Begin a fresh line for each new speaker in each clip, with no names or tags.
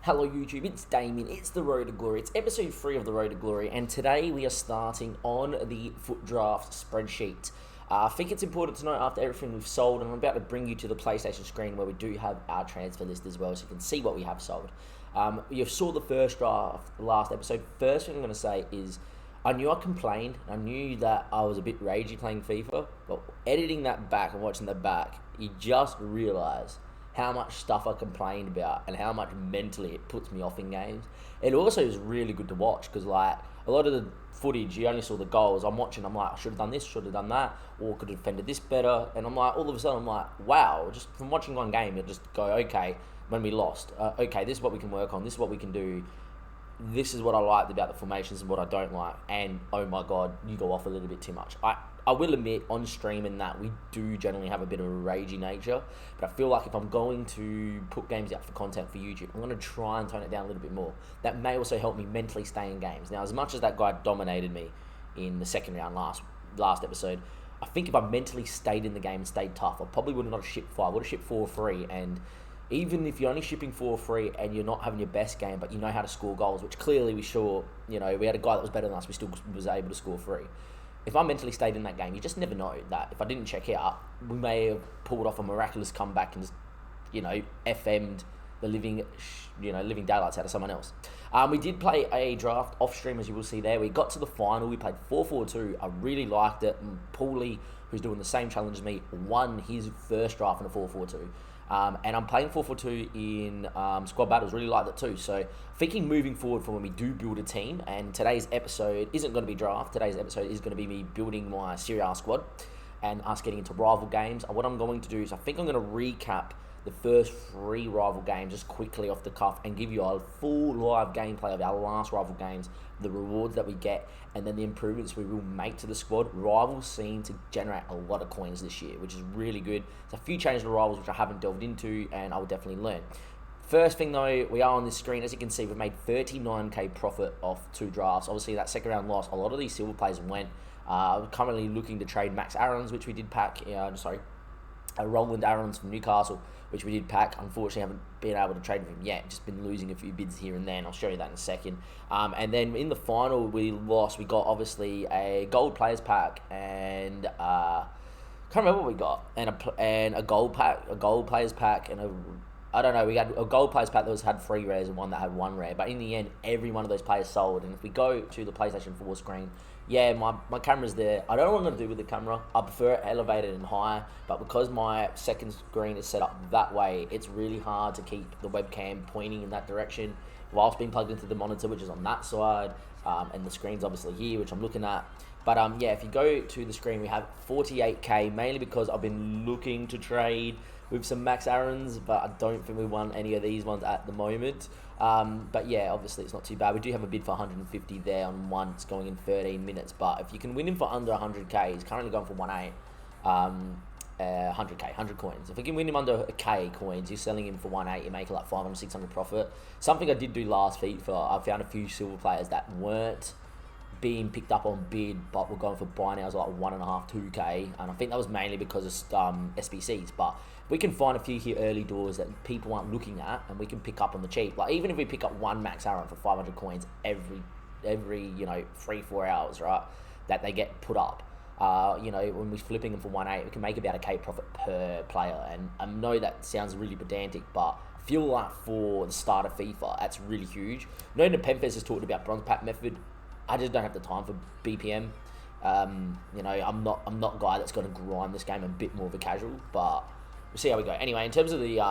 Hello YouTube, it's Damien, it's the Road to Glory, it's episode 3 of the Road to Glory, and today we are starting on the foot draft spreadsheet. I think it's important to know after everything we've sold, and I'm about to bring you to the PlayStation screen where we do have our transfer list as well, so you can see what we have sold. You saw the first draft, the last episode. First thing I'm going to say is, I knew I complained, I knew that I was a bit ragey playing FIFA, but editing that back and watching that back, you just realise how much stuff I complained about and how much mentally it puts me off in games. It also is really good to watch because, like, a lot of the footage, you only saw the goals. I'm watching, I'm like, I should have done this, should have done that, or could have defended this better. And I'm like, all of a sudden, I'm like, wow, just from watching one game, you just go, okay, when we lost, okay, this is what we can work on, this is what we can do. This is what I liked about the formations and what I don't like. And, oh my God, you go off a little bit too much. I will admit, on stream and that, we do generally have a bit of a ragey nature. But I feel like if I'm going to put games out for content for YouTube, I'm going to try and tone it down a little bit more. That may also help me mentally stay in games. Now, as much as that guy dominated me in the second round last episode, I think if I mentally stayed in the game and stayed tough, I probably would not have shipped 5. I would have shipped 4-3. And even if you're only shipping 4-3 and you're not having your best game, but you know how to score goals, which clearly we saw, we had a guy that was better than us, we still was able to score 3. If I mentally stayed in that game, you just never know that if I didn't check out, we may have pulled off a miraculous comeback and just, FM'd the living daylights out of someone else. We did play a draft off stream, as you will see there. We got to the final. We played 4-4-2. I really liked it. And Paulie, who's doing the same challenge as me, won his first draft in a 4-4-2. And I'm playing 4-4-2 in squad battles. Really like that too. So thinking moving forward for when we do build a team, and today's episode isn't going to be draft. Today's episode is going to be me building my Serie A squad and us getting into rival games. And what I'm going to do is I think I'm going to recap the first 3 rival games just quickly off the cuff and give you a full live gameplay of our last rival games, the rewards that we get, and then the improvements we will make to the squad. Rivals seem to generate a lot of coins this year, which is really good. There's a few changes to rivals which I haven't delved into, and I will definitely learn. First thing though, we are on this screen. As you can see, we've made 39k profit off 2 drafts. Obviously, that second round loss, a lot of these silver players went. Currently looking to trade Max Aarons, which we did pack. Roland Aarons from Newcastle, which we did pack. Unfortunately, haven't been able to trade with him yet. Just been losing a few bids here and there, and I'll show you that in a second. And then in the final, we lost. We got obviously a gold players pack and can't remember what we got, and a gold players pack, and we had a gold players pack that had 3 rares and one that had 1 rare. But in the end, every one of those players sold. And if we go to the PlayStation 4 screen, yeah, my camera's there. I don't know what I'm going to do with the camera. I prefer it elevated and higher, but because my second screen is set up that way, it's really hard to keep the webcam pointing in that direction whilst being plugged into the monitor, which is on that side, and the screen's obviously here, which I'm looking at. But if you go to the screen, we have 48k, mainly because I've been looking to trade with some Max Aarons, but I don't think we won any of these ones at the moment. But yeah, obviously it's not too bad. We do have a bid for 150 there on one. It's going in 13 minutes. But if you can win him for under 100k, he's currently going for 1.8. 100 coins. If we can win him under a K coins, you're selling him for 1.8, you make like 500, 600 profit. Something I did do last FIFA, I found a few silver players that weren't being picked up on bid, but were going for buy nows like 1.5, 2k, and I think that was mainly because of SBCs. But we can find a few here early doors that people aren't looking at, and we can pick up on the cheap. Like even if we pick up one Max Aaron for 500 coins every 3-4 hours, right, that they get put up. When we're flipping them for 1.8, we can make about a K profit per player. And I know that sounds really pedantic, but I feel like for the start of FIFA, that's really huge. I know that Pemfez has talked about bronze pack method. I just don't have the time for BPM. I'm not a guy that's going to grind this game a bit more of a casual, but we'll see how we go. Anyway, in terms of the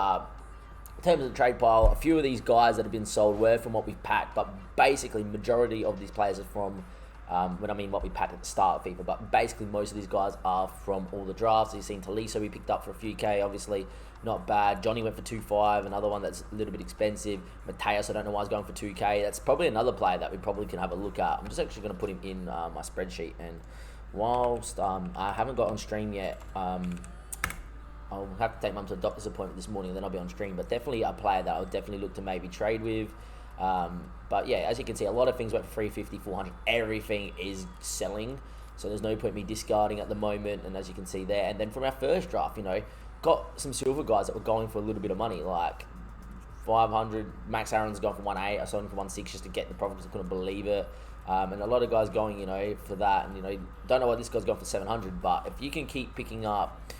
trade pile, a few of these guys that have been sold were from what we've packed, but basically majority of these players are from what we packed at the start of FIFA, but basically most of these guys are from all the drafts. You've seen Taliso we picked up for a few K, obviously not bad. Johnny went for 2.5, another one that's a little bit expensive. Mateus, I don't know why he's going for 2k. That's probably another player that we probably can have a look at. I'm just actually going to put him in my spreadsheet, and whilst I haven't got on stream yet, I'll have to take mum to a doctor's appointment this morning, and then I'll be on stream. But definitely a player that I'll definitely look to maybe trade with. But yeah, as you can see, a lot of things went for 350, 400. Everything is selling, so there's no point me discarding at the moment. And as you can see there, and then from our first draft, got some silver guys that were going for a little bit of money, like 500. Max Aaron's gone for 1.8. I sold him for 1.6 just to get the profit because I couldn't believe it. And a lot of guys going, for that. And, don't know why this guy's gone for 700. But if you can keep picking up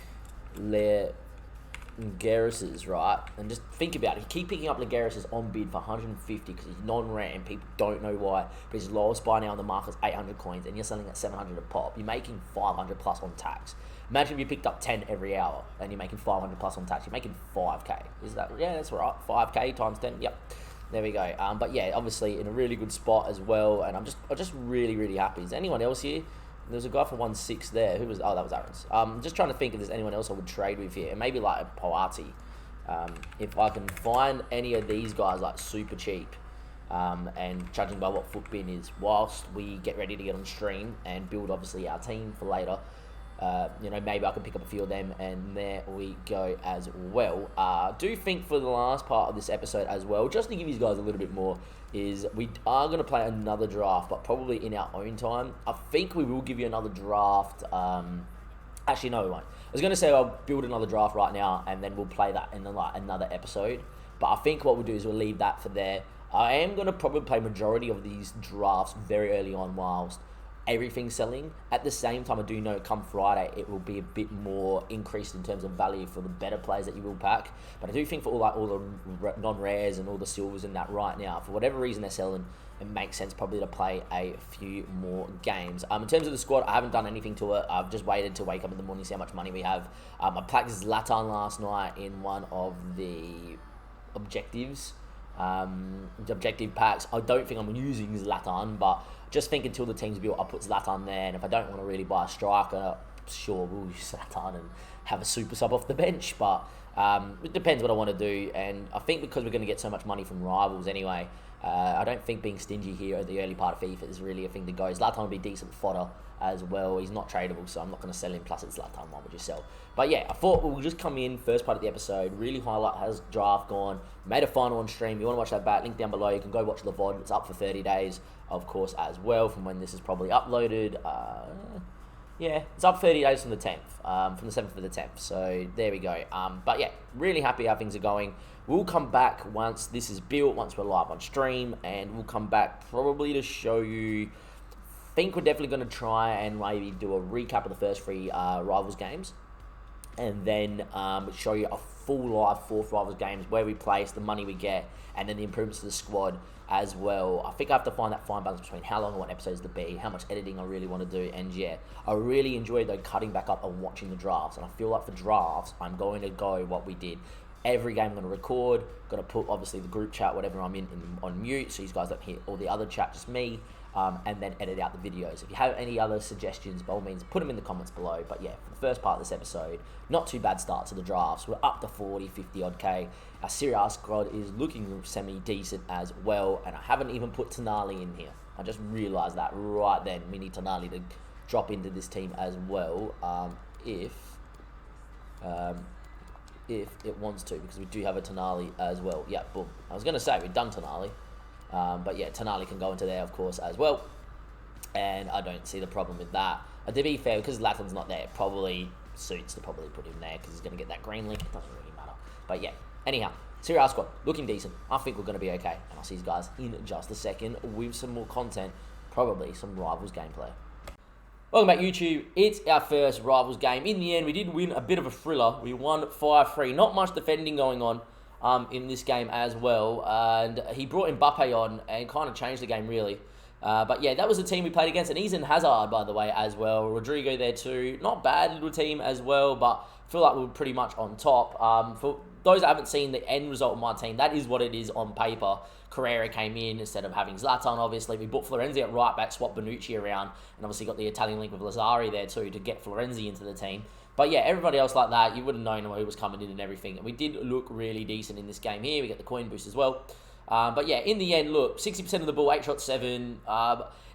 Garris's, right? And just think about it. You keep picking up Garris's on bid for 150 because he's non-rare and people don't know why. But his lowest buy now on the market is 800 coins and you're selling at 700 a pop. You're making 500 plus on tax. Imagine if you picked up 10 every hour and you're making 500 plus on tax. You're making 5k. Is that? Yeah, that's right. 5k times 10. Yep. There we go. But yeah, obviously in a really good spot as well. And I'm just really, really happy. Is there anyone else here? There's a guy for 1.6 there. Who was? Oh, that was Aaron's. Just trying to think if there's anyone else I would trade with here. Maybe like a Poati. If I can find any of these guys like super cheap, and judging by what Footbin is, whilst we get ready to get on stream and build obviously our team for later, maybe I can pick up a few of them, and there we go as well. Do think for the last part of this episode as well, just to give you guys a little bit more, is we are going to play another draft, but probably in our own time. I think we will give you another draft. Actually, no, we won't. I was going to say I'll build another draft right now, and then we'll play that in another episode. But I think what we'll do is we'll leave that for there. I am going to probably play majority of these drafts very early on whilst everything's selling. At the same time, I do know come Friday it will be a bit more increased in terms of value for the better players that you will pack. But I do think for all the non-rares and all the silvers and that right now, for whatever reason they're selling, it makes sense probably to play a few more games. In terms of the squad, I haven't done anything to it. I've just waited to wake up in the morning, see how much money we have. I packed Zlatan last night in one of the objectives. The objective packs. I don't think I'm using Zlatan, but just think until the team's built, I'll put Zlatan there. And if I don't want to really buy a striker, sure, we'll use Zlatan and have a super sub off the bench. But it depends what I want to do. And I think because we're going to get so much money from rivals anyway, I don't think being stingy here at the early part of FIFA is really a thing to go. Zlatan will be decent fodder as well. He's not tradable, so I'm not going to sell him. Plus, it's Zlatan, why would you sell? But yeah, I thought we'll just come in first part of the episode, really highlight how's draft gone, made a final on stream. You want to watch that back, link down below. You can go watch the VOD. It's up for 30 days, of course, as well, from when this is probably uploaded. Yeah, it's up 30 days from the 10th, from the 7th to the 10th. So there we go. But yeah, really happy how things are going. We'll come back once this is built, once we're live on stream, and we'll come back probably to show you. I think we're definitely going to try and maybe do a recap of the first 3 Rivals games, and then show you a full live 4th Rivals games, where we place, the money we get, and then the improvements to the squad as well. I think I have to find that fine balance between how long I want episodes to be, how much editing I really want to do, and yeah, I really enjoyed though cutting back up and watching the drafts, and I feel like for drafts, I'm going to go what we did. Every game I'm going to record, going to put obviously the group chat, whatever I'm in on mute, so you guys don't hear all the other chat, just me, and then edit out the videos. If you have any other suggestions, by all means, put them in the comments below. But yeah, for the first part of this episode, not too bad start to the drafts. We're up to 40, 50 odd K. Our Serie A squad is looking semi-decent as well, and I haven't even put Tonali in here. I just realised that right then. We need Tonali to drop into this team as well, if it wants to, because we do have a Tonali as well. Yeah, boom. I was going to say, we've done Tonali. But yeah, Tonali can go into there, of course, as well. And I don't see the problem with that. To be fair, because Latin's not there, it probably suits to probably put him there, because he's going to get that green link. It doesn't really matter. But yeah, anyhow, Serie A squad, looking decent. I think we're going to be okay. And I'll see you guys in just a second with some more content, probably some Rivals gameplay. Welcome back, YouTube. It's our first Rivals game. In the end, we did win a bit of a thriller. We won 5-3. Not much defending going on in this game as well. And he brought Mbappe on and kind of changed the game, really. But yeah, that was the team we played against. And Eden Hazard, by the way, as well. Rodrigo there too. Not bad little team as well, but I feel like we were pretty much on top. For those that haven't seen the end result of my team, that is what it is on paper. Carrera came in instead of having Zlatan, obviously. We brought Florenzi at right back, swapped Bonucci around, and obviously got the Italian link with Lazzari there too to get Florenzi into the team. But yeah, everybody else like that, you wouldn't know who was coming in and everything. And we did look really decent in this game here. We got the coin boost as well. But yeah, in the end, look, 60% of the ball, 8 shots, 7.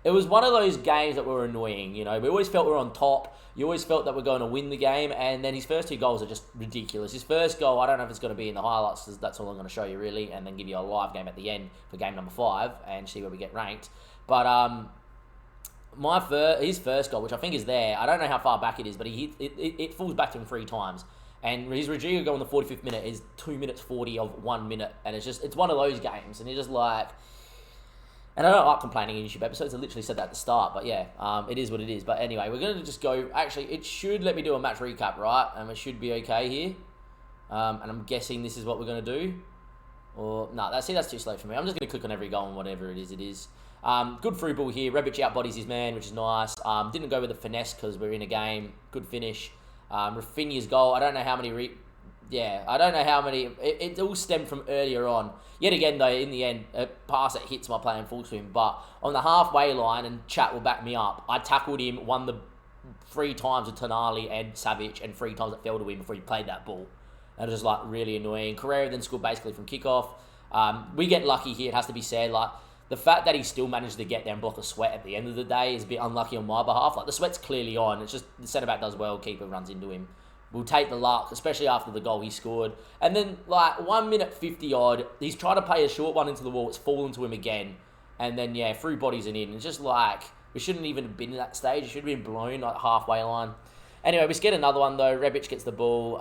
It was one of those games that were annoying. You know, we always felt we were on top. You always felt that we're going to win the game. And then his first 2 goals are just ridiculous. His first goal, I don't know if it's going to be in the highlights, because that's all I'm going to show you, really. And then give you a live game at the end for game number 5 and see where we get ranked. But his first goal, which I think is there, I don't know how far back it is, but it falls back to him 3 times. And his Rodrigo goal in the 45th minute is 2 minutes 40 of 1 minute. And it's one of those games. And you're just like... And I don't like complaining in YouTube episodes. I literally said that at the start. But yeah, it is what it is. But anyway, we're going to just go... Actually, it should let me do a match recap, right? And it should be okay here. And I'm guessing this is what we're going to do. Or, no, that's too slow for me. I'm just going to click on every goal and whatever it is. Good through ball here. Rebic outbodies his man, which is nice. Didn't go with the finesse because we're in a game. Good finish. Rafinha's goal. I don't know how many... I don't know how many... It all stemmed from earlier on. Yet again, though, in the end, a pass that hits my play in full swing. But on the halfway line, and chat will back me up, I tackled him, won the 3 times with Tonali and Savage, and 3 times it fell to him before he played that ball. That was just, like, really annoying. Carrera then scored basically from kickoff. We get lucky here, it has to be said. Like, the fact that he still managed to get there and block a Sweat at the end of the day is a bit unlucky on my behalf. Like, the Sweat's clearly on. It's just the centre-back does well, keeper runs into him. We'll take the luck, especially after the goal he scored. And then, like, 1 minute 50 odd, he's trying to play a short one into the wall. It's fallen to him again. And then, yeah, through bodies and in. It's just like, we shouldn't even have been in that stage. It should have been blown, like, halfway line. Anyway, we get another one, though. Rebic gets the ball,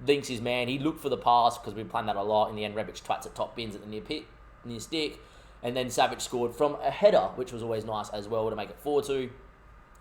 links his man. He looked for the pass because we planned that a lot. In the end, Rebic twats at top bins at the near stick. And then Savage scored from a header, which was always nice as well to make it 4-2.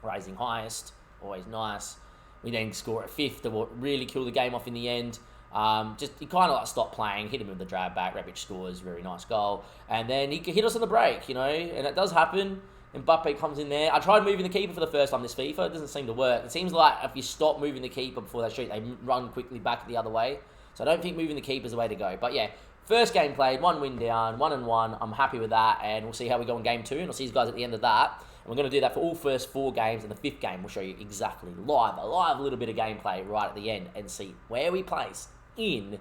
Raising highest, always nice. We then score at 5th to really kill the game off in the end. He kind of like stopped playing, hit him with the drag back. Rebic scores, very nice goal. And then he hit us on the break, and it does happen. Mbappe comes in there. I tried moving the keeper for the first time this FIFA. It doesn't seem to work. It seems like if you stop moving the keeper before they shoot, they run quickly back the other way. So I don't think moving the keeper is the way to go. But yeah, first game played, 1 win down, 1-1. I'm happy with that, and we'll see how we go in game 2, and I'll see you guys at the end of that. And we're going to do that for all first 4 games, and the 5th game we'll show you exactly a live little bit of gameplay right at the end, and see where we place in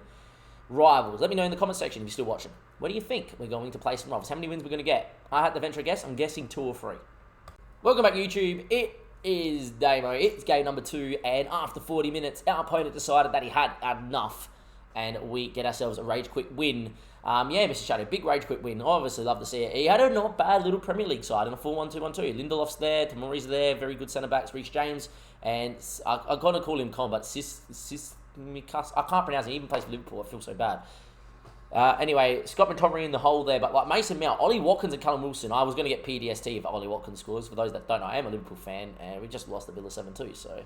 Rivals. Let me know in the comment section if you're still watching. What do you think we're going to place in Rivals? How many wins we're going to get? I had to venture a guess. I'm guessing 2 or 3. Welcome back, YouTube. It is Damo. It's game number 2, and after 40 minutes, our opponent decided that he had enough, and we get ourselves a rage quit win. Mr. Shadow, big rage quit win. Obviously, love to see it. He had a not bad little Premier League side in a 4-1-2-1-2. Lindelof's there, Tamori's there, very good centre-backs, Reece James, and I'm going to call him Con, but Sismikas, I can't pronounce it. He even plays for Liverpool. I feel so bad. Anyway, Scott McTominay in the hole there, but like Mason Mount, Ollie Watkins and Callum Wilson, I was going to get PDST if Ollie Watkins scores. For those that don't know, I am a Liverpool fan, and we just lost to Villa 7-2, so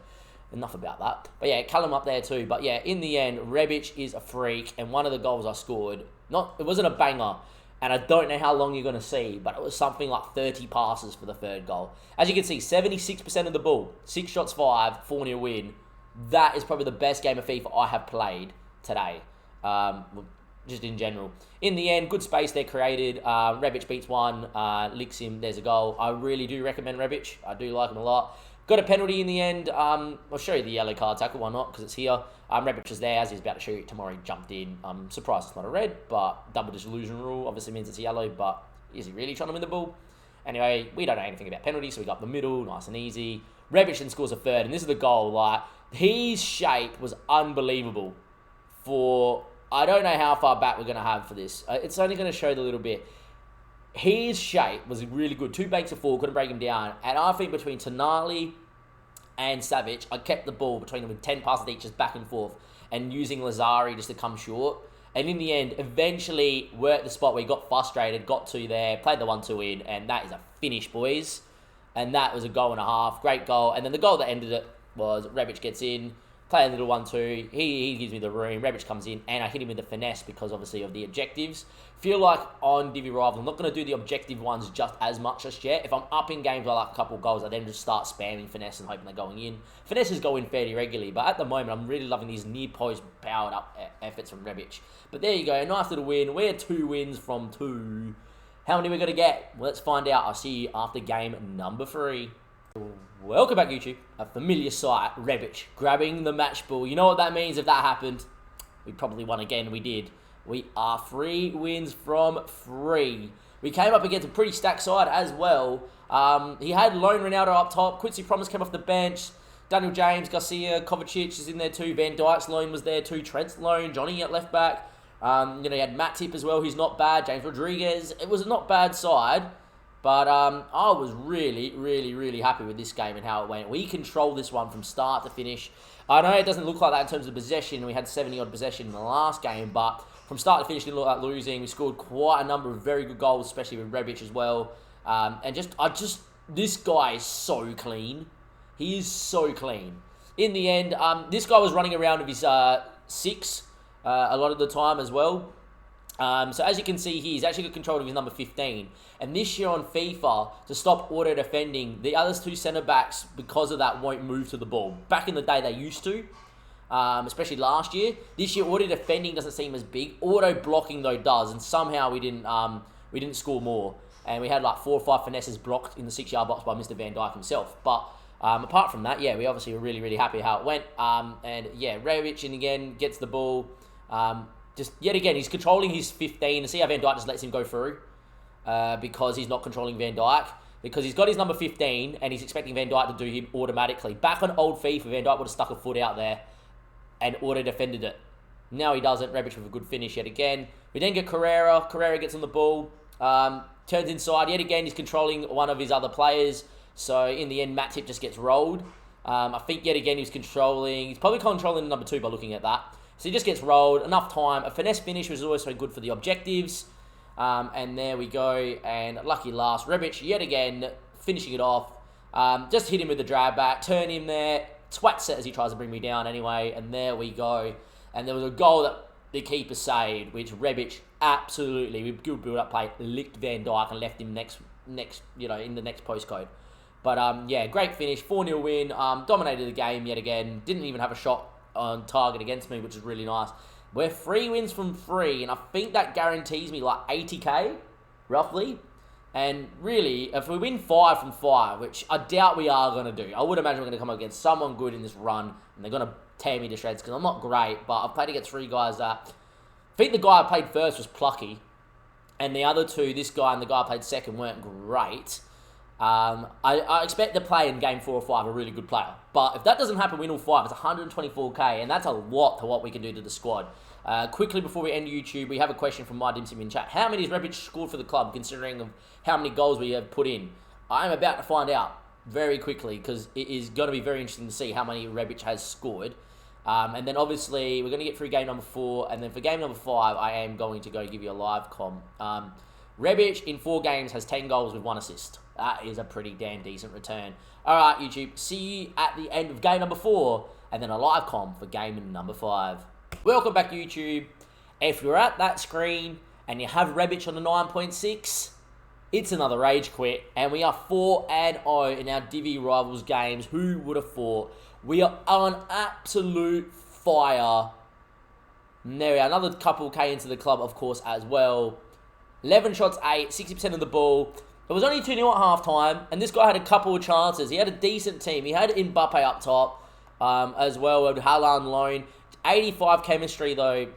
enough about that. But yeah, Callum up there too. But yeah, in the end, Rebic is a freak, and one of the goals I scored, it wasn't a banger, and I don't know how long you're going to see, but it was something like 30 passes for the 3rd goal. As you can see, 76% of the ball, 6 shots 5, 4-0 win. That is probably the best game of FIFA I have played today. Just in general. In the end, good space there created. Rebic beats one, licks him, there's a goal. I really do recommend Rebic. I do like him a lot. Got a penalty in the end. I'll show you the yellow card tackle, why not, because it's here. Rebic was there as he was about to shoot. Tamori jumped in. I'm surprised it's not a red, but double disillusion rule obviously means it's a yellow, but is he really trying to win the ball? Anyway, we don't know anything about penalties, so we got up the middle, nice and easy. Rebic then scores a 3rd, and this is the goal. Like, his shape was unbelievable for... I don't know how far back we're going to have for this. It's only going to show the little bit. His shape was really good. 2 banks of 4, couldn't break him down. And I think between Tonali and Savage, I kept the ball between them with 10 passes each, just back and forth, and using Lazari just to come short. And in the end, eventually worked the spot where he got frustrated, got 2 there, played the 1-2 in, and that is a finish, boys. And that was a goal and a half. Great goal. And then the goal that ended it was Rebic gets in, play a little 1-2. He gives me the room. Rebic comes in, and I hit him with the finesse because, obviously, of the objectives. Feel like on Divi Rival, I'm not going to do the objective ones just as much as yet. If I'm up in games where I like a couple of goals, I then just start spamming finesse and hoping they're going in. Finesses go in fairly regularly, but at the moment, I'm really loving these near-post powered up efforts from Rebic. But there you go. Nice little win. We're 2 wins from 2. How many are we going to get? Well, let's find out. I'll see you after game number 3. Welcome back, YouTube. A familiar sight, Rebic grabbing the match ball. You know what that means if that happened? We probably won again. We did. We are 3 wins from 3. We came up against a pretty stacked side as well. He had lone Ronaldo up top. Quincy Promes came off the bench. Daniel James, Garcia, Kovacic is in there too. Van Dijk's loan was there too. Trent's loan. Johnny at left back. You had Matt Tip as well, who's not bad. James Rodriguez. It was a not bad side. But I was really, really, really happy with this game and how it went. We controlled this one from start to finish. I know it doesn't look like that in terms of possession. We had 70-odd possession in the last game, but from start to finish, didn't look like losing. We scored quite a number of very good goals, especially with Rebic as well. This guy is so clean. He is so clean. In the end, this guy was running around with his 6 a lot of the time as well. So as you can see here, he's actually got control of his number 15. And this year on FIFA, to stop auto-defending, the other 2 centre-backs, because of that, won't move to the ball. Back in the day, they used to, especially last year. This year, auto-defending doesn't seem as big. Auto-blocking, though, does. And somehow we didn't score more. And we had like 4 or 5 finesses blocked in the 6-yard box by Mr. Van Dijk himself. But apart from that, yeah, we obviously were really, really happy how it went. And yeah, Rebic, and again, gets the ball. Just yet again, he's controlling his 15. And see how Van Dijk just lets him go through because he's not controlling Van Dijk. Because he's got his number 15 and he's expecting Van Dijk to do him automatically. Back on old FIFA, Van Dijk would have stuck a foot out there and auto-defended it. Now he doesn't. Rebic with a good finish yet again. We then get Carrera. Carrera gets on the ball. Turns inside. Yet again, he's controlling one of his other players. So in the end, Matip just gets rolled. I think yet again he's controlling. He's probably controlling the number 2 by looking at that. So he just gets rolled. Enough time. A finesse finish was always so good for the objectives. And there we go. And lucky last. Rebic yet again finishing it off. Just hit him with the drag back. Turn him there. Twat set as he tries to bring me down anyway. And there we go. And there was a goal that the keeper saved, which Rebic absolutely, with good build-up play, licked Van Dijk and left him next, in the next postcode. But yeah, great finish, 4-0 win, dominated the game yet again, didn't even have a shot on target against me, which is really nice. We're 3 wins from 3, and I think that guarantees me like 80k, roughly. And really, if we win 5 from 5, which I doubt we are going to do, I would imagine we're going to come up against someone good in this run, and they're going to tear me to shreds, because I'm not great, but I've played against 3 guys that... I think the guy I played first was plucky, and the other 2, this guy and the guy I played second, weren't great. I expect to play in game 4 or 5 a really good player, but if that doesn't happen, win all 5, it's 124k, and that's a lot to what we can do to the squad. Quickly before we end YouTube, we have a question from my Dimsim in chat. How many has Rebic scored for the club, considering of how many goals we have put in? I'm about to find out very quickly, because it is going to be very interesting to see how many Rebic has scored. And then obviously we're going to get through game number 4, and then for game number 5 I am going to go give you a live com. Rebic in 4 games has 10 goals with 1 assist. That is a pretty damn decent return. Alright YouTube, see you at the end of game number 4, and then a live com for game number 5. Welcome back YouTube. If you're at that screen and you have Rebic on the 9.6, it's another rage quit, and we are 4-0 in our Divi Rivals games. Who would have thought? We are on absolute fire. And there we are, another couple K into the club, of course, as well. 11 shots, 8, 60% of the ball. It was only 2-0 at half-time, and this guy had a couple of chances. He had a decent team. He had Mbappe up top as well, with Haaland loan. 85 chemistry, though,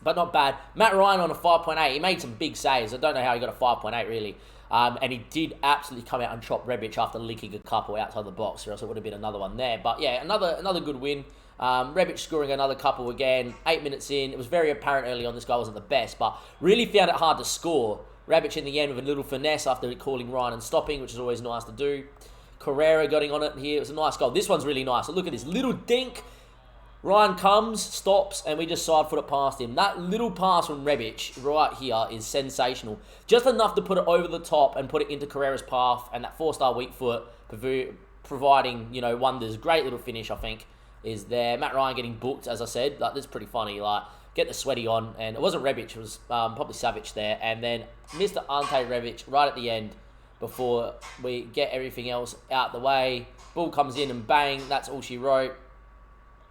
but not bad. Matt Ryan on a 5.8. He made some big saves. I don't know how he got a 5.8, really. And he did absolutely come out and chop Rebic after linking a couple outside the box, or else it would have been another one there. But yeah, another good win. Rebic scoring another couple again. 8 minutes in. It was very apparent early on this guy wasn't the best, but really found it hard to score. Rebic in the end with a little finesse after calling Ryan and stopping, which is always nice to do. Carrera getting on it here. It was a nice goal. This one's really nice. So look at this little dink. Ryan comes, stops, and we just side foot it past him. That little pass from Rebic right here is sensational. Just enough to put it over the top and put it into Carrera's path, and that 4-star weak foot providing, wonders. Great little finish, I think, is there. Matt Ryan getting booked, as I said. Like, this is pretty funny. Like, get the sweaty on, and it wasn't Rebic, it was probably Savic there. And then Mr. Ante Rebic right at the end before we get everything else out the way. Ball comes in and bang, that's all she wrote.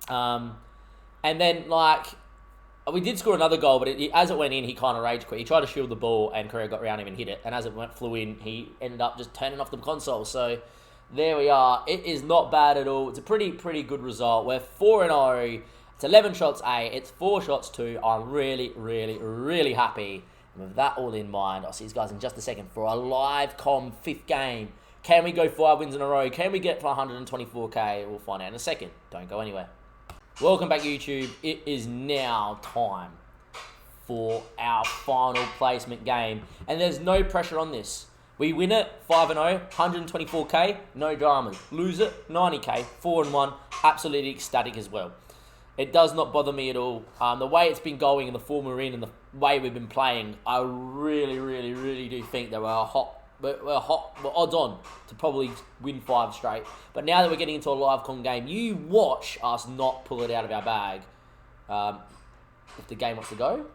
And then, we did score another goal, but as it went in, he kind of rage quit. He tried to shield the ball, and Carrera got around him and hit it. And as it flew in, he ended up just turning off the console. So, there we are. It is not bad at all. It's a pretty good result. We're 4-0. It's 11 shots 8. It's 4 shots 2. I'm really happy. And with that all in mind, I'll see you guys in just a second for a live com 5th game. Can we go 5 wins in a row? Can we get for 124k? We'll find out in a second. Don't go anywhere. Welcome back, YouTube. It is now time for our final placement game. And there's no pressure on this. We win it, 5-0, 124k, no dramas. Lose it, 90k, 4-1, absolutely ecstatic as well. It does not bother me at all. The way it's been going and the form we're in and the way we've been playing, I really, really, really do think that we're odds on to probably win 5 straight. But now that we're getting into a live con game, you watch us not pull it out of our bag. If the game wants to go.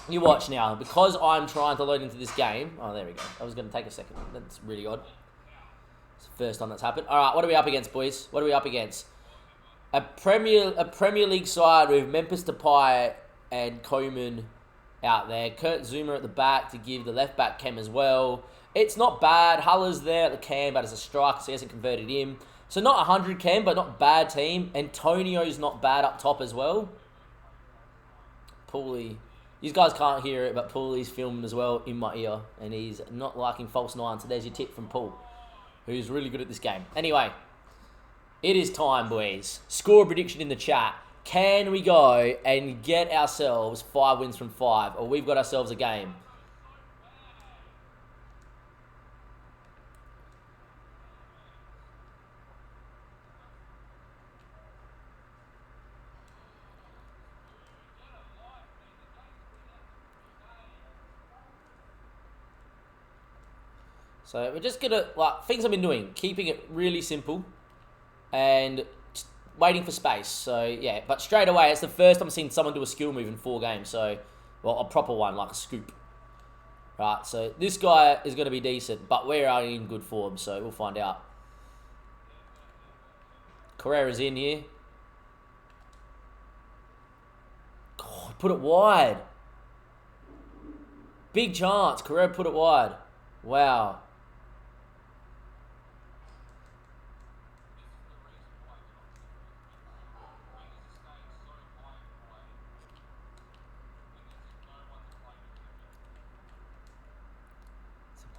You watch now. Because I'm trying to load into this game. Oh, there we go. I was going to take a second. That's really odd. It's the first time that's happened. All right, what are we up against, boys? What are we up against? A Premier League side with Memphis Depay and Coman out there. Kurt Zuma at the back to give the left back chem as well. It's not bad. Huller's there at the cam, but as a striker, so he hasn't converted him. So not 100 chem, but not bad team. Antonio's not bad up top as well. Pooley. You guys can't hear it, but Pooley's filming as well in my ear. And he's not liking false nine. So there's your tip from Pool, who's really good at this game. Anyway. It is time, boys. Score prediction in the chat. Can we go and get ourselves 5 wins from 5? Or we've got ourselves a game? So we're just going to, like, things I've been doing. Keeping it really simple. And waiting for space. So, yeah. But straight away, it's the first time I've seen someone do a skill move in 4 games. So, well, a proper one, like a scoop. Right, so this guy is going to be decent. But we're in good form, so we'll find out. Carrera's in here. God, put it wide. Big chance. Carrera put it wide. Wow.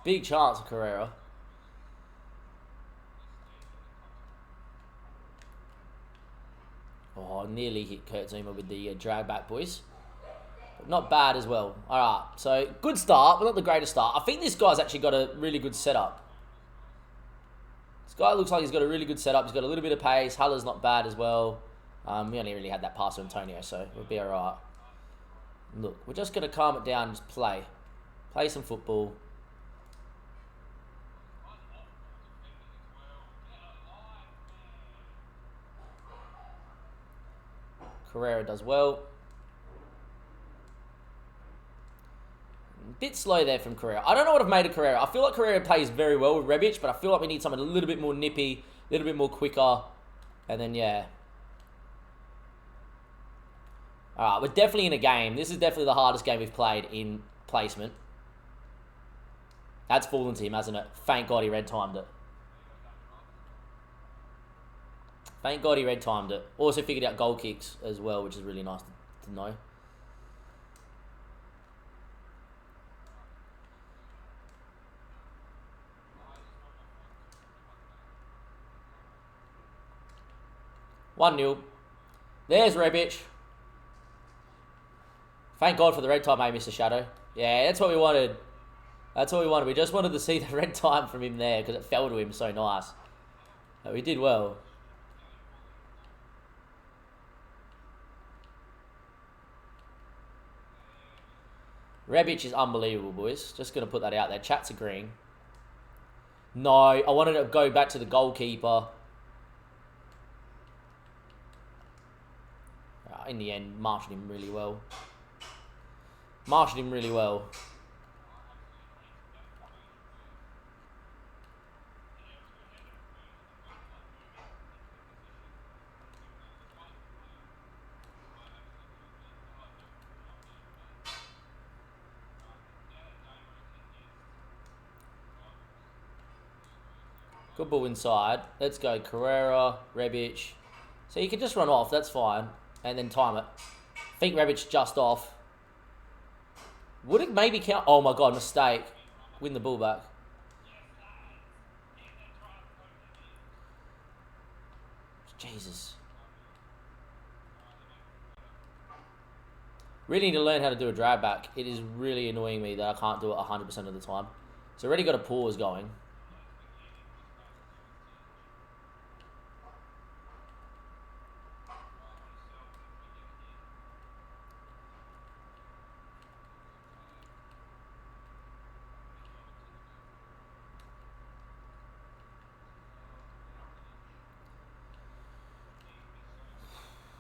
Big chance of Carrera. Oh, nearly hit Kurt Zuma with the drag back, boys. But not bad as well. All right, so good start, but not the greatest start. I think this guy's actually got a really good setup. This guy looks like he's got a really good setup. He's got a little bit of pace. Huller's not bad as well. We only really had that pass to Antonio, so we'll be all right. Look, we're just going to calm it down and just play. Play some football. Carrera does well. Bit slow there from Carrera. I don't know what I've made of Carrera. I feel like Carrera plays very well with Rebic, but I feel like we need someone a little bit more nippy, a little bit more quicker. And then, yeah. Alright, we're definitely in a game. This is definitely the hardest game we've played in placement. That's fallen to him, hasn't it? Thank God he red timed it. Thank God he red timed it. Also figured out goal kicks as well, which is really nice to know. One 0. There's Rebic. Thank God for the red time, mate, Mr. Shadow. Yeah, that's what we wanted. That's what we wanted. We just wanted to see the red time from him there because it fell to him so nice. But we did well. Rebic is unbelievable, boys. Just going to put that out there. Chat's agreeing. No, I wanted to go back to the goalkeeper. In the end, marshaled him really well. Marshaled him really well. Good ball inside. Let's go Carrera, Rebic. So you can just run off, that's fine. And then time it. I think Rebic's just off. Would it maybe count? Oh my God, mistake. Win the ball back. Jesus. Really need to learn how to do a drag back. It is really annoying me that I can't do it 100% of the time. So already got a pause going.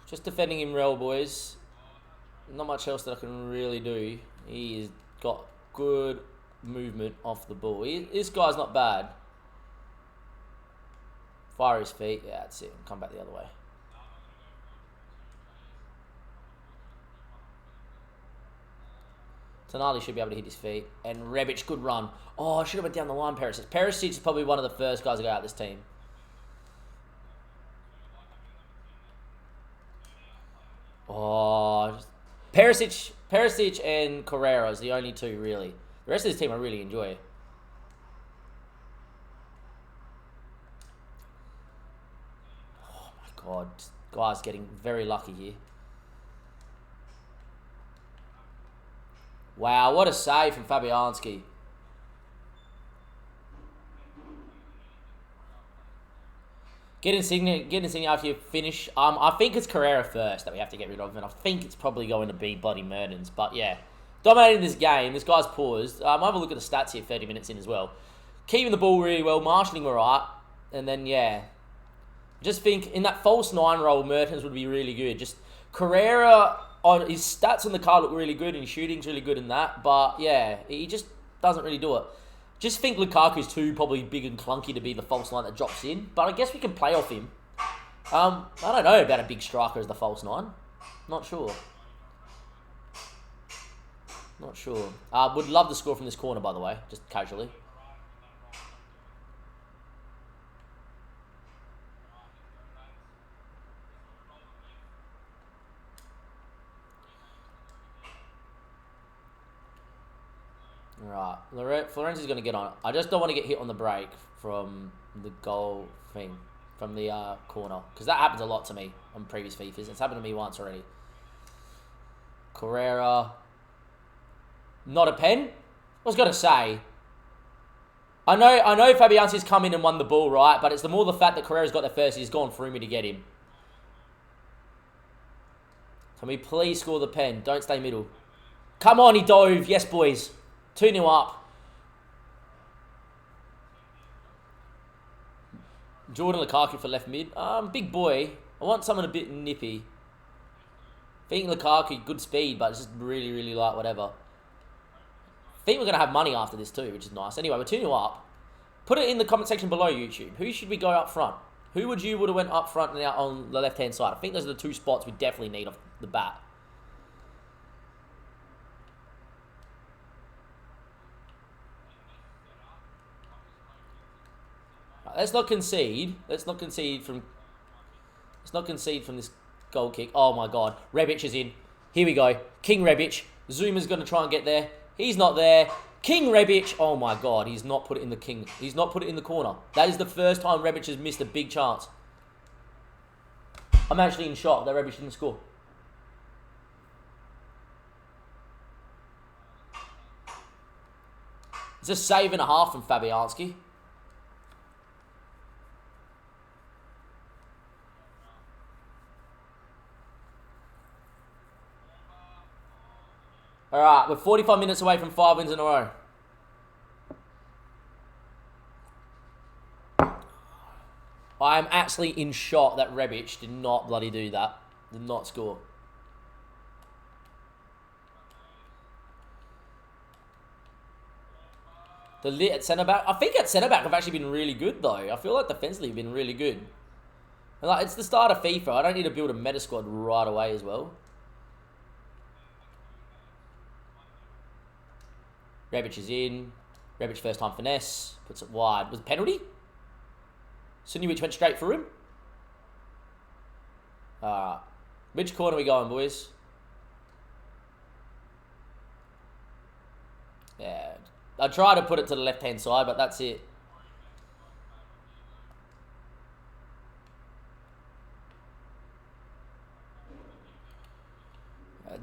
Just defending him well, boys. Not much else that I can really do. He's got good movement off the ball. This guy's not bad. Fire his feet. Yeah, that's it. Come back the other way. Tonali should be able to hit his feet. And Rebic, good run. Oh, I should have went down the line, Perisic. Perisic is probably one of the first guys to go out this team. Oh, Perisic and Carrera is the only two, really. The rest of this team I really enjoy. Oh, my God. This guy's getting very lucky here. Wow, what a save from Fabianski. Get Insigne after you finish. I think it's Carrera first that we have to get rid of, and I think it's probably going to be bloody Mertens. But yeah, dominating this game. This guy's paused. I'll have a look at the stats here 30 minutes in as well. Keeping the ball really well, marshalling all right. And then, yeah, just think in that false 9 role, Mertens would be really good. Just Carrera, on his stats on the card look really good, and his shooting's really good in that. But yeah, he just doesn't really do it. Just think Lukaku's too probably big and clunky to be the false 9 that drops in. But I guess we can play off him. I don't know about a big striker as the false 9. Not sure. Not sure. Would love to score from this corner, by the way, just casually. Right, Florenzi's going to get on it. I just don't want to get hit on the break from the goal thing, from the corner. Because that happens a lot to me on previous FIFAs. It's happened to me once already. Carrera. Not a pen? I was going to say. I know Fabianski's come in and won the ball, right? But it's the more the fact that Carrera's got there first. He's gone through me to get him. Can we please score the pen? Don't stay middle. Come on, he dove. Yes, boys. 2-0 up. Jordan Lukaku for left mid. Big boy. I want someone a bit nippy. I think Lukaku, good speed, but it's just really, really light, whatever. I think we're going to have money after this too, which is nice. Anyway, we're 2-0 up. Put it in the comment section below, YouTube. Who should we go up front? Who would have went up front and out on the left-hand side? I think those are the 2 spots we definitely need off the bat. Let's not concede. Let's not concede from this goal kick. Oh my God. Rebic is in. Here we go. King Rebic. Zuma's going to try and get there. He's not there. King Rebic. Oh my God. He's not put it in the king. He's not put it in the corner. That is the first time Rebic has missed a big chance. I'm actually in shock that Rebic didn't score. It's a save and a half from Fabianski. Alright, we're 45 minutes away from 5 wins in a row. I am actually in shock that Rebic did not bloody do that. Did not score. The lit at centre-back. I think at centre-back have actually been really good, though. I feel like defensively have been really good. And like, it's the start of FIFA. I don't need to build a meta squad right away as well. Rebic is in. Rebic first time finesse. Puts it wide. Was it penalty? Sunjovic went straight through him. Alright. Which corner are we going, boys? Yeah. I tried to put it to the left-hand side, but that's it.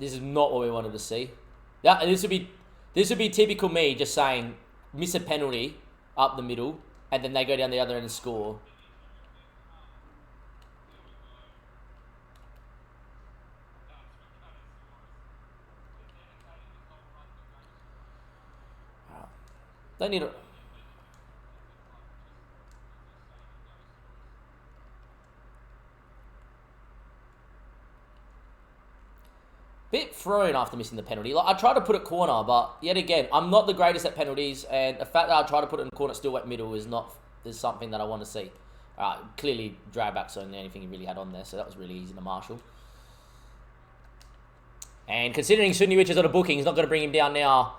This is not what we wanted to see. Yeah, this would be typical me just saying miss a penalty up the middle, and then they go down the other end and score. They need a bit thrown after missing the penalty. Like, I tried to put it corner, but yet again, I'm not the greatest at penalties, and the fact that I try to put it in the corner still wet middle is something that I want to see. Clearly, dragback's the only thing he really had on there, so that was really easy to marshal. And considering Sydney Rich is on a booking, he's not going to bring him down now.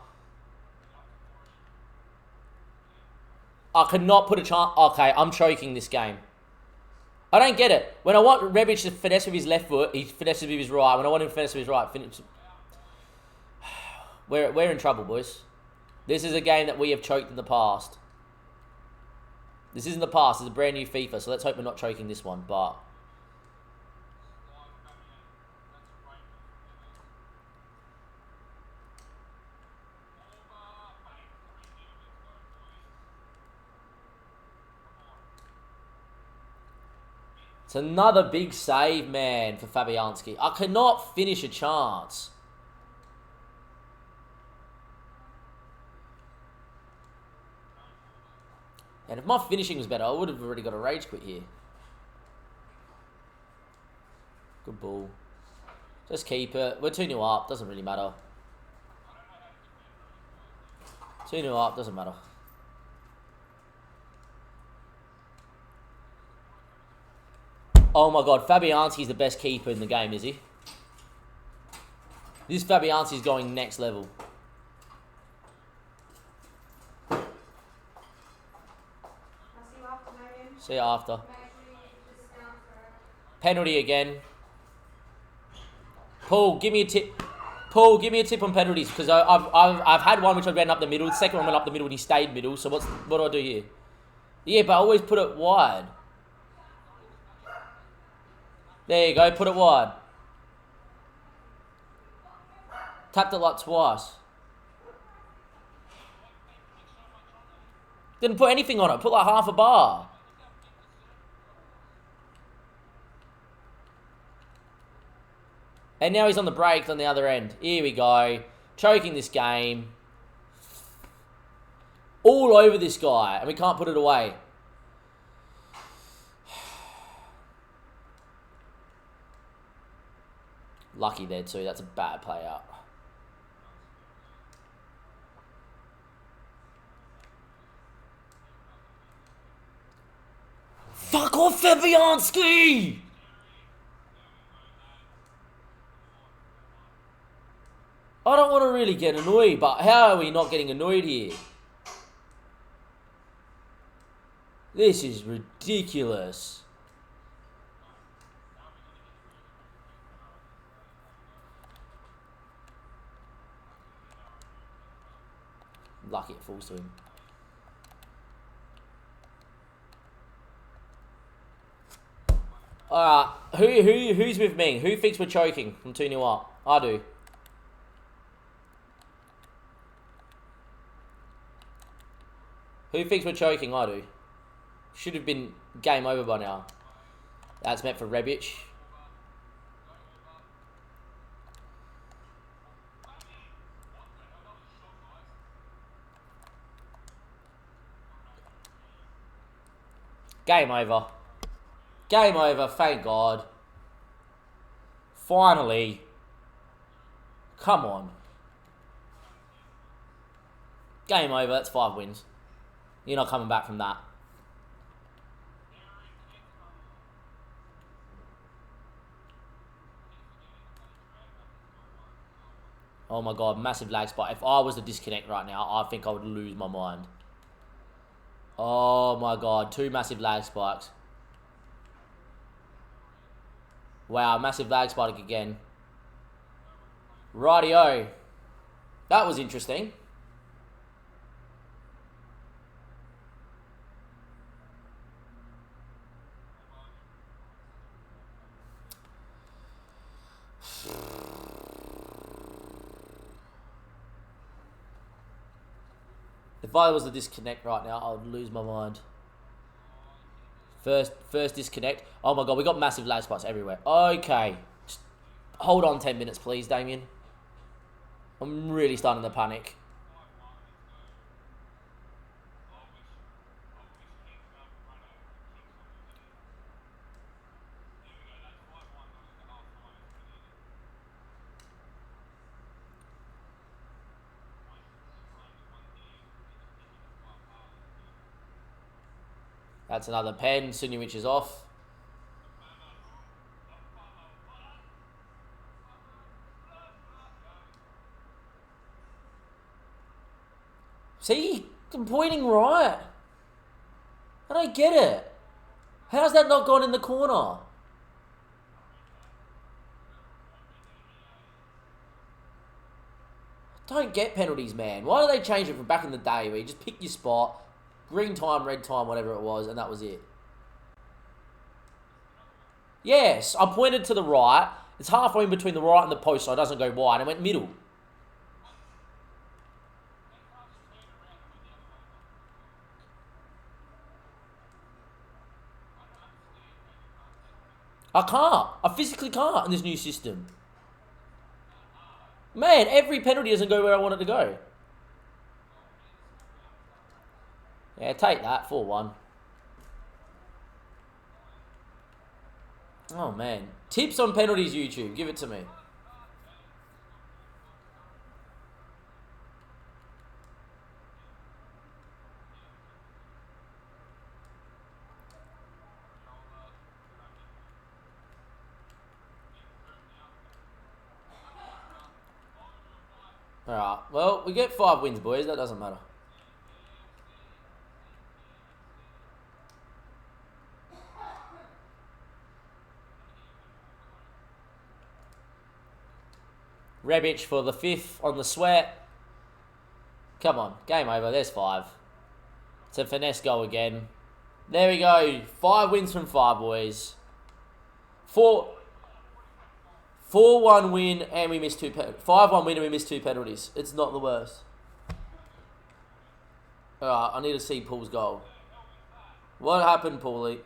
I could not put a chance. Okay, I'm choking this game. I don't get it. When I want Rebic to finesse with his left foot, he finesses with his right. When I want him to finesse with his right, we're in trouble, boys. This is a game that we have choked in the past. This isn't the past. It's a brand new FIFA, so let's hope we're not choking this one, but... It's another big save, man, for Fabianski. I cannot finish a chance. And if my finishing was better, I would have already got a rage quit here. Good ball. Just keep it. We're 2-0 up. Doesn't really matter. 2-0 up. Doesn't matter. Oh my god, Fabianski's the best keeper in the game, is he? This Fabianski's going next level. See you after. Penalty again. Paul, give me a tip. Paul, give me a tip on penalties, because I've had one which I ran up the middle. The second one went up the middle and he stayed middle. So what do I do here? Yeah, but I always put it wide. There you go, put it wide. Tapped it like twice. Didn't put anything on it, put like half a bar. And now he's on the brakes on the other end. Here we go. Choking this game. All over this guy, and we can't put it away. Lucky there too. That's a bad play out. Fuck off, Fabianski! I don't want to really get annoyed, but how are we not getting annoyed here? This is ridiculous. Lucky it falls to him. Alright, who's with me? Who thinks we're choking from 2-0 up? I do. Who thinks we're choking? I do. Should have been game over by now. That's meant for Rebic. Game over. Game over, thank God. Finally. Come on. Game over, that's 5 wins. You're not coming back from that. Oh my God, massive lag spot. If I was to disconnect right now, I think I would lose my mind. Oh my God, 2 massive lag spikes. Wow, massive lag spike again. Rightio. That was interesting. If I was to disconnect right now, I would lose my mind. First disconnect. Oh my god, we got massive lag spots everywhere. Okay. Just hold on 10 minutes, please, Damien. I'm really starting to panic. That's another pen. Sunjewicz is off. See? I'm pointing right. I don't get it. How's that not gone in the corner? Don't get penalties, man. Why do they change it from back in the day where you just pick your spot, green time, red time, whatever it was, and that was it? Yes, I pointed to the right. It's halfway in between the right and the post so it doesn't go wide. I went middle. I can't. I physically can't in this new system. Man, every penalty doesn't go where I want it to go. Yeah, take that. 4-1. Oh, man. Tips on penalties, YouTube. Give it to me. Alright, well, we get 5 wins, boys. That doesn't matter. Rebic for the 5th on the sweat. Come on, game over. There's 5. It's a finesse goal again. There we go. 5 wins from 5, boys. 4-1 win and we missed 2 penalties. 5-1 win and we missed 2 penalties. It's not the worst. Alright, I need to see Paul's goal. What happened, Paulie?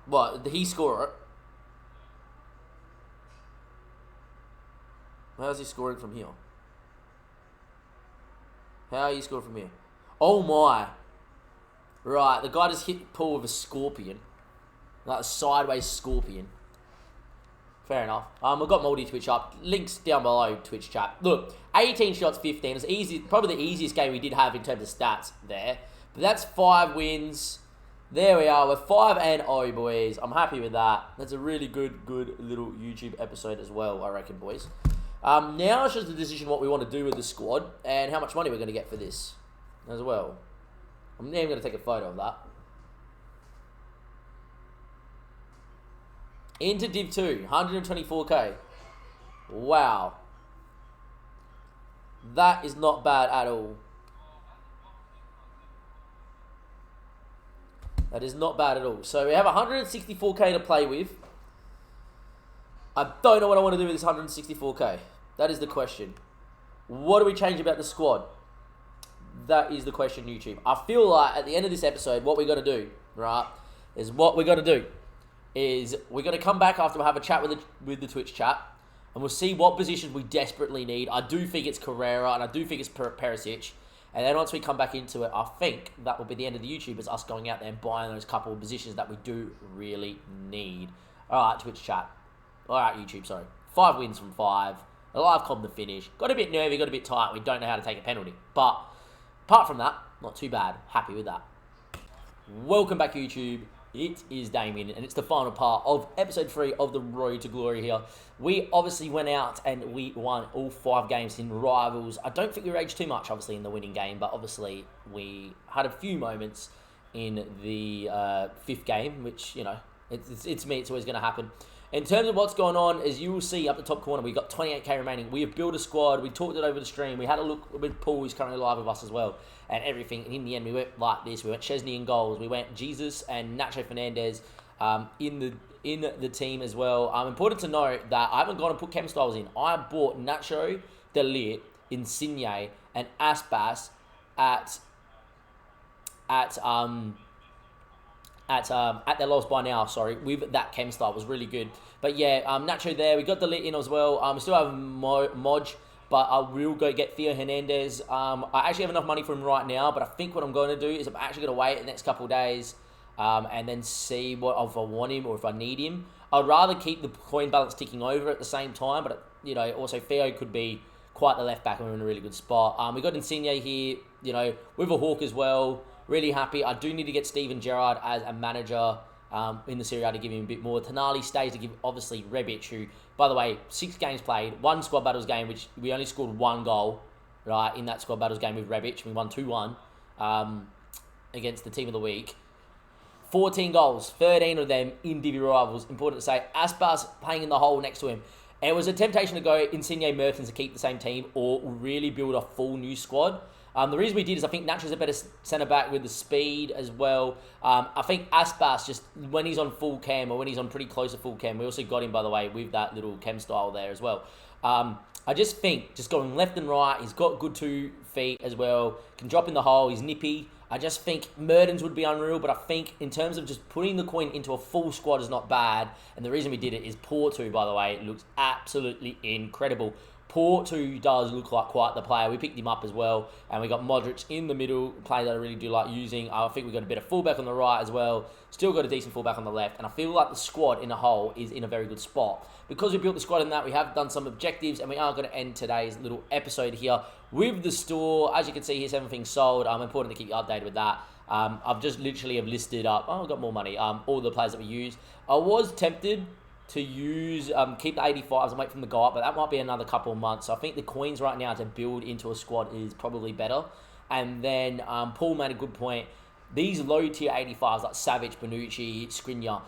What, did he score it? How's he scoring from here? How are you scoring from here? Oh my. Right, the guy just hit Paul with a scorpion. Like a sideways scorpion. Fair enough. We've got multi-Twitch up. Links down below, Twitch chat. Look, 18 shots, 15. It's easy, probably the easiest game we did have in terms of stats there. But that's 5 wins. There we are. We're 5-0, boys. I'm happy with that. That's a really good little YouTube episode as well, I reckon, boys. Now it's just a decision what we want to do with the squad and how much money we're going to get for this as well. I'm now going to take a photo of that. Into Div 2, 124k. Wow. That is not bad at all. That is not bad at all. So we have 164k to play with. I don't know what I want to do with this 164k. That is the question. What do we change about the squad? That is the question, YouTube. I feel like at the end of this episode, what we're going to do, right, is we're going to come back after we'll have a chat with the Twitch chat, and we'll see what positions we desperately need. I do think it's Carrera, and I do think it's Perisic. And then once we come back into it, I think that will be the end of the YouTube, is us going out there and buying those couple of positions that we do really need. All right, Twitch chat. All right, YouTube, sorry. 5 wins from 5. A live comp to finish. Got a bit nervy, got a bit tight. We don't know how to take a penalty. But apart from that, not too bad. Happy with that. Welcome back, YouTube. It is Damien, and it's the final part of episode 3 of the Road to Glory here. We obviously went out and we won all 5 games in Rivals. I don't think we raged too much, obviously, in the winning game, but obviously we had a few moments in the 5th game, which, you know, it's me, it's always going to happen. In terms of what's going on, as you will see up the top corner, we've got 28k remaining. We have built a squad. We talked it over the stream. We had a look with Paul, who's currently live with us as well, and everything. And in the end, we went like this. We went Chesney in goals. We went Jesus and Nacho Fernandez in the team as well. Important to note that I haven't gone and put chem styles in. I bought Nacho, De Ligt, Insigne, and Aspas at at um at their lowest by now, sorry, with that chem style was really good. But yeah, Nacho there. We got the lit in as well. We still have Modge, but I will go get Theo Hernandez. I actually have enough money for him right now, but I think what I'm going to do is I'm actually going to wait the next couple of days and then see what if I want him or if I need him. I'd rather keep the coin balance ticking over at the same time, but also Theo could be quite the left back and we're in a really good spot. We got Insigne here, with a hawk as well. Really happy. I do need to get Steven Gerrard as a manager in the Serie A to give him a bit more. Tonali stays to give, obviously, Rebic, who, by the way, 6 games played, 1 squad battles game, which we only scored 1 goal, right, in that squad battles game with Rebic. We won 2-1 against the team of the week. 14 goals, 13 of them in Divi rivals. Important to say, Aspas playing in the hole next to him. And it was a temptation to go Insigne Mertens to keep the same team or really build a full new squad. The reason we did is I think Nacho's a better centre-back with the speed as well. I think Aspas, just when he's on full cam or when he's on pretty close to full cam, we also got him, by the way, with that little chem style there as well. I just think, just going left and right, he's got good 2 feet as well, can drop in the hole, he's nippy. I just think Mertens would be unreal, but I think in terms of just putting the coin into a full squad is not bad. And the reason we did it is Porto, by the way, looks absolutely incredible. Porto does look like quite the player. We picked him up as well. And we got Modric in the middle, a player that I really do like using. I think we got a bit of fullback on the right as well. Still got a decent fullback on the left. And I feel like the squad in a whole is in a very good spot. Because we built the squad in that, we have done some objectives. And we are going to end today's little episode here with the store. As you can see, here's everything sold. Important to keep you updated with that. I've just literally have listed up, I've got more money, all the players that we use. I was tempted to use, keep the 85s and wait for them to go up, but that might be another couple of months. So I think the coins right now to build into a squad is probably better. And then Paul made a good point. These low tier 85s like Savic, Bonucci, Skriniar,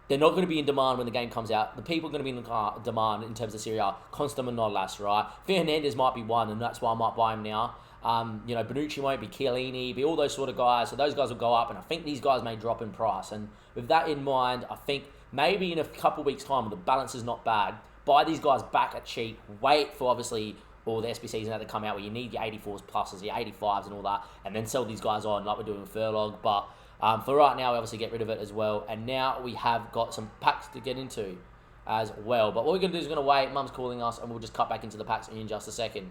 they're not going to be in demand when the game comes out. The people are going to be in demand in terms of Serie A. Constant and Nolas, right? Fernandez might be one, and that's why I might buy him now. Bonucci won't be, Chiellini, be all those sort of guys. So those guys will go up, and I think these guys may drop in price. And with that in mind, I think maybe in a couple of weeks' time, when the balance is not bad, buy these guys back at cheap. Wait for, obviously, all the SBCs now to come out where you need your 84s pluses, your 85s and all that, and then sell these guys on like we're doing with Furlong. But for right now, we obviously get rid of it as well. And now we have got some packs to get into as well. But what we're going to do is we're going to wait. Mum's calling us, and we'll just cut back into the packs in just a second.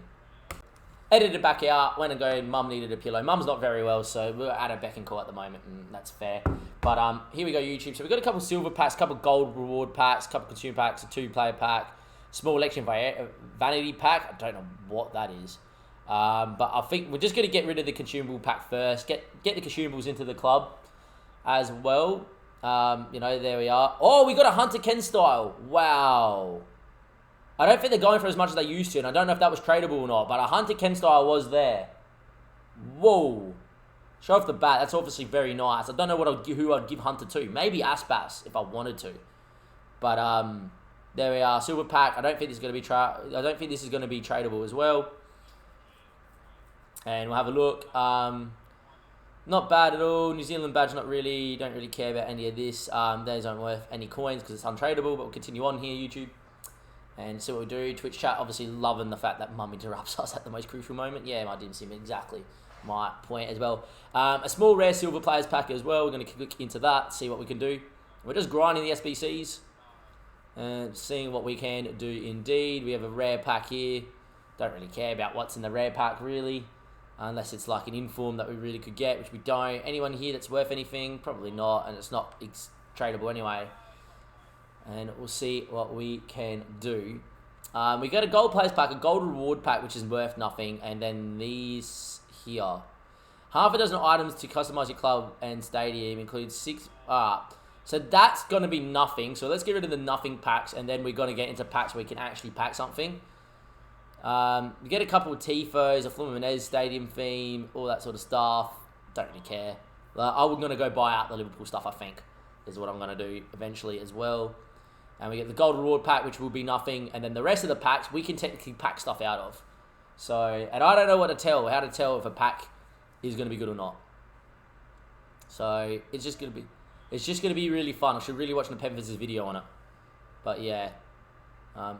Edited back out, went and go, Mum needed a pillow. Mum's not very well, so we're at a beck and call at the moment, and that's fair. But here we go, YouTube. So we've got a couple of silver packs, a couple of gold reward packs, a couple of consumer packs, a 2-player pack, small election vanity pack. I don't know what that is. But I think we're just going to get rid of the consumable pack first, get the consumables into the club as well. There we are. Oh, we got a Hunter Ken style. Wow. I don't think they're going for as much as they used to, and I don't know if that was tradable or not, but a Hunter Ken style was there. Whoa. Show off the bat. That's obviously very nice. I don't know who I'd give Hunter to. Maybe Aspas if I wanted to. But there we are. Silver pack. I don't think this is going to be tradable as well. And we'll have a look. Not bad at all. New Zealand badge, not really. Don't really care about any of this. Those aren't worth any coins because it's untradeable, but we'll continue on here, YouTube. And see what we do. Twitch chat, obviously loving the fact that Mum interrupts us at the most crucial moment. Yeah, I didn't see exactly my point as well. A small rare silver players pack as well. We're going to click into that, see what we can do. We're just grinding the SBCs and seeing what we can do indeed. We have a rare pack here. Don't really care about what's in the rare pack really, unless it's like an inform that we really could get, which we don't. Anyone here that's worth anything? Probably not, and it's not tradable anyway. And we'll see what we can do. We got a gold players pack, a gold reward pack, which is worth nothing. And then these here. Half a dozen items to customize your club and stadium. Includes 6... so that's going to be nothing. So let's get rid of the nothing packs. And then we're going to get into packs where we can actually pack something. We get a couple of Tifos, a Fluminense stadium theme, all that sort of stuff. Don't really care. I'm going to go buy out the Liverpool stuff, I think. Is what I'm going to do eventually as well. And we get the gold reward pack, which will be nothing. And then the rest of the packs, we can technically pack stuff out of. So, and I don't know how to tell if a pack is going to be good or not. So, it's just going to be really fun. I should really watch Nepenthes' video on it. But yeah.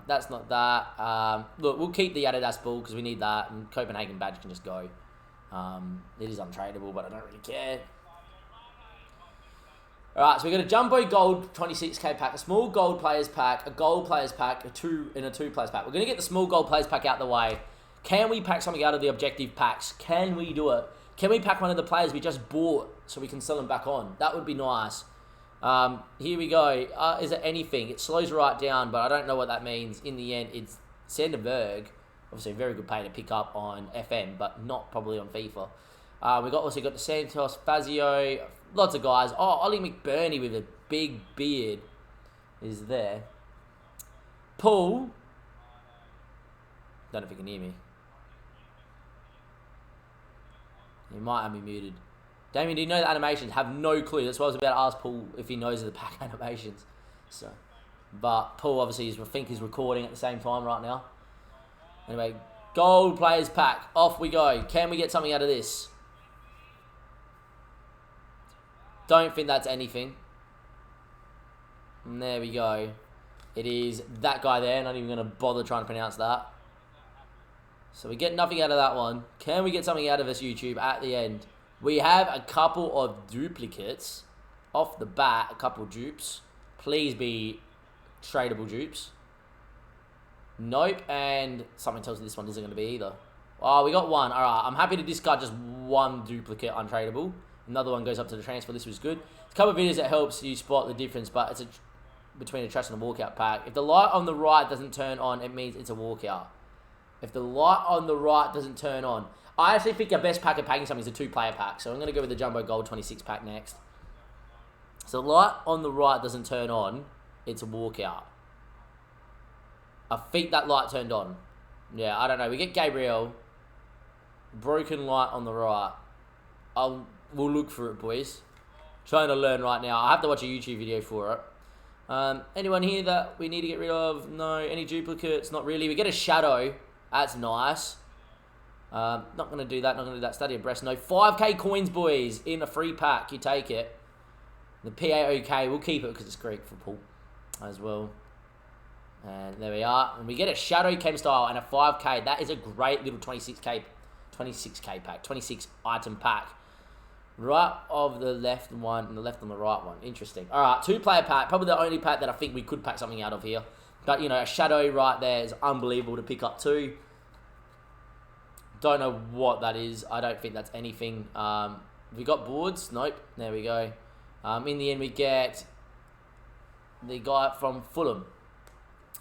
That's not that. Look, we'll keep the Adidas ball because we need that, and Copenhagen badge can just go. It is untradeable, but I don't really care. Alright, so we got a Jumbo Gold 26k pack, a small Gold Players pack, a Gold Players pack, a 2 Players pack. We're going to get the small Gold Players pack out the way. Can we pack something out of the objective packs? Can we do it? Can we pack one of the players we just bought so we can sell them back on? That would be nice. Here we go. Is it anything? It slows right down, but I don't know what that means. In the end, it's Sanderberg. Obviously, a very good pay to pick up on FM, but not probably on FIFA. We also got the Santos, Fazio, lots of guys. Oh, Ollie McBurney with a big beard is there. Paul. Don't know if you can hear me. You might have me muted. Damien, do you know the animations? Have no clue. That's why I was about to ask Paul if he knows the pack animations. So, but Paul obviously I think he's recording at the same time right now. Anyway, Gold Players pack. Off we go. Can we get something out of this? Don't think that's anything. And there we go. It is that guy there. Not even going to bother trying to pronounce that. So we get nothing out of that one. Can we get something out of this YouTube at the end? We have a couple of duplicates. Off the bat, a couple of dupes. Please be tradable dupes. Nope. And something tells me this one isn't going to be either. Oh, we got one. Alright, I'm happy to discard just one duplicate untradeable. Another one goes up to the transfer. This was good. There's a couple of videos that helps you spot the difference, but it's between a trash and a walkout pack. If the light on the right doesn't turn on, it means it's a walkout. If the light on the right doesn't turn on. I actually think the best pack of packing something is a 2-player pack. So I'm going to go with the Jumbo Gold 26 pack next. So the light on the right doesn't turn on. It's a walkout. I think that light turned on. Yeah, I don't know. We get Gabriel. Broken light on the right. We'll look for it, boys. Trying to learn right now. I have to watch a YouTube video for it. Anyone here that we need to get rid of? No. Any duplicates? Not really. We get a Shadow. That's nice. Not going to do that. Not going to do that. Study of breast. No. 5k coins, boys. In a free pack. You take it. The PAOK. We'll keep it because it's great for Paul as well. And there we are. And we get a Shadow Chem Style and a 5k. That is a great little 26k pack. 26 item pack. Right of the left one and the left on the right one. Interesting. Alright, 2-player pack. Probably the only pack that I think we could pack something out of here. But, you know, a Shadow right there is unbelievable to pick up too. Don't know what that is. I don't think that's anything. We got boards? Nope. There we go. In the end, we get the guy from Fulham.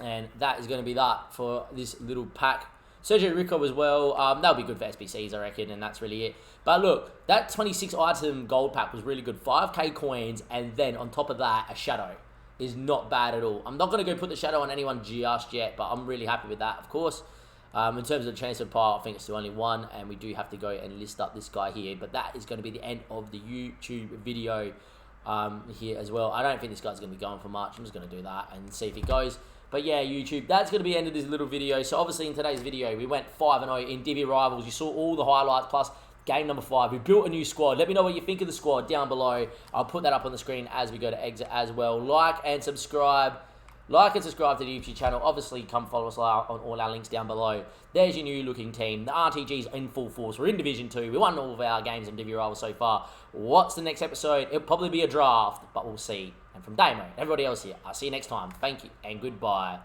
And that is going to be that for this little pack. Sergio Rico as well. That'll be good for SBCs, I reckon, and that's really it. But look, that 26 item gold pack was really good. 5k coins, and then on top of that, a Shadow is not bad at all. I'm not going to go put the Shadow on anyone just yet, but I'm really happy with that, of course. In terms of the transfer pile, I think it's the only one, and we do have to go and list up this guy here. But that is going to be the end of the YouTube video here as well. I don't think this guy's going to be going for much. I'm just going to do that and see if he goes. But yeah, YouTube, that's going to be the end of this little video. So obviously in today's video, we went 5-0 in Divi Rivals. You saw all the highlights plus game number 5. We built a new squad. Let me know what you think of the squad down below. I'll put that up on the screen as we go to exit as well. Like and subscribe. Like and subscribe to the YouTube channel. Obviously, come follow us on all our links down below. There's your new looking team. The RTG's in full force. We're in Division 2. We won all of our games in Divi Rivals so far. What's the next episode? It'll probably be a draft, but we'll see. And from Damo, everybody else here, I'll see you next time. Thank you and goodbye.